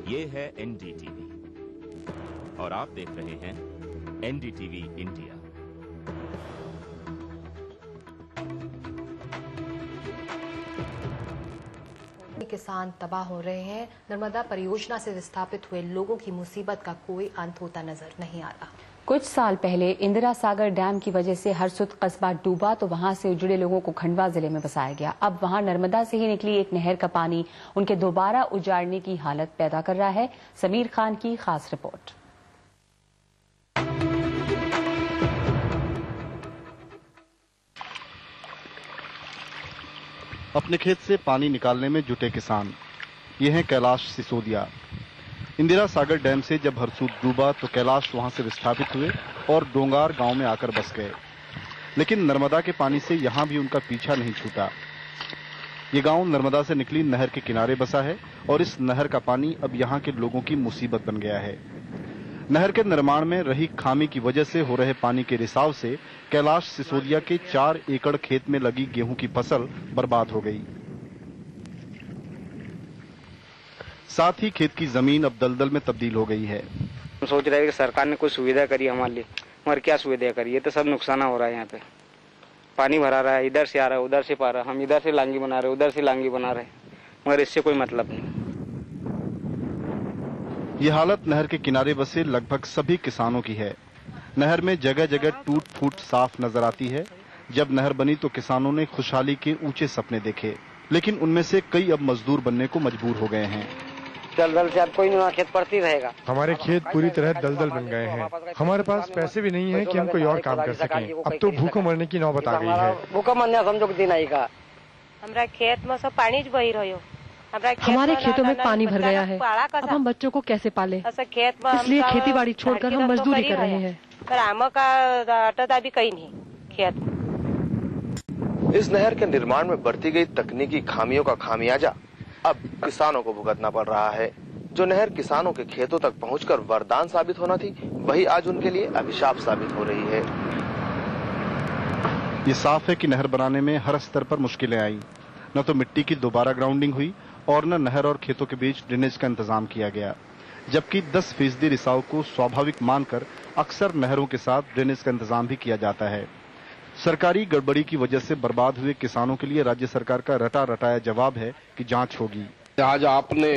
ये है एनडीटीवी और आप देख रहे हैं एनडीटीवी इंडिया। किसान तबाह हो रहे हैं। नर्मदा परियोजना से विस्थापित हुए लोगों की मुसीबत का कोई अंत होता नजर नहीं आ रहा। कुछ साल पहले इंदिरा सागर डैम की वजह से हरसुद कस्बा डूबा तो वहां से उजड़े लोगों को खंडवा जिले में बसाया गया। अब वहां नर्मदा से ही निकली एक नहर का पानी उनके दोबारा उजाड़ने की हालत पैदा कर रहा है। समीर खान की खास रिपोर्ट। अपने खेत से पानी निकालने में जुटे किसान, ये हैं कैलाश सिसोदिया। इंदिरा सागर डैम से जब हरसूद डूबा तो कैलाश वहां से विस्थापित हुए और डोंगार गांव में आकर बस गए। लेकिन नर्मदा के पानी से यहां भी उनका पीछा नहीं छूटा। ये गांव नर्मदा से निकली नहर के किनारे बसा है और इस नहर का पानी अब यहां के लोगों की मुसीबत बन गया है। नहर के निर्माण में रही खामी की वजह से हो रहे पानी के रिसाव से कैलाश सिसोदिया के 4 एकड़ खेत में लगी गेहूं की फसल बर्बाद हो गई। साथ ही खेत की जमीन अब दलदल में तब्दील हो गई है। हम सोच रहे हैं कि सरकार ने कुछ सुविधा करी हमारे लिए, मगर क्या सुविधा करी? ये तो सब नुकसान हो रहा है। यहाँ पे पानी भरा रहा है, इधर से आ रहा है, उधर से पा रहा है। हम इधर से लांगी बना रहे, उधर से लांगी बना रहे, मगर इससे कोई मतलब नहीं। ये हालत नहर के किनारे बसे लगभग सभी किसानों की है। नहर में जगह जगह टूट फूट साफ नजर आती है। जब नहर बनी तो किसानों ने खुशहाली के ऊंचे सपने देखे, लेकिन उनमें से कई अब मजदूर बनने को मजबूर हो गए हैं। दलदल से अब कोई नहीं, खेत पड़ती रहेगा। हमारे खेत पूरी तरह दलदल बन गए हैं। हमारे पास पैसे भी नहीं है कि हम कोई और काम कर सकें। अब तो भूखों मरने की नौबत आ गई है। भूखों मरने समझो दिन आएगा। हमारा खेत में सब पानी बही रहो। हमारे खेतों में पानी भर गया है। अब हम बच्चों को कैसे पाले? इसलिए खेती बाड़ी छोड़कर हम मजदूरी कर रहे हैं। पर आम का अटता भी कहीं नहीं खेत। इस नहर के निर्माण में बरती गई तकनीकी खामियों का खामियाजा अब किसानों को भुगतना पड़ रहा है। जो नहर किसानों के खेतों तक पहुंचकर वरदान साबित होना थी, वही आज उनके लिए अभिशाप साबित हो रही है। ये साफ है कि नहर बनाने में हर स्तर पर मुश्किलें आई। न तो मिट्टी की दोबारा ग्राउंडिंग हुई और न नहर और खेतों के बीच ड्रेनेज का इंतजाम किया गया, जबकि 10% रिसाव को स्वाभाविक मानकर अक्सर नहरों के साथ ड्रेनेज का इंतजाम भी किया जाता है। सरकारी गड़बड़ी की वजह से बर्बाद हुए किसानों के लिए राज्य सरकार का रटा रटाया जवाब है कि जांच होगी। आज आपने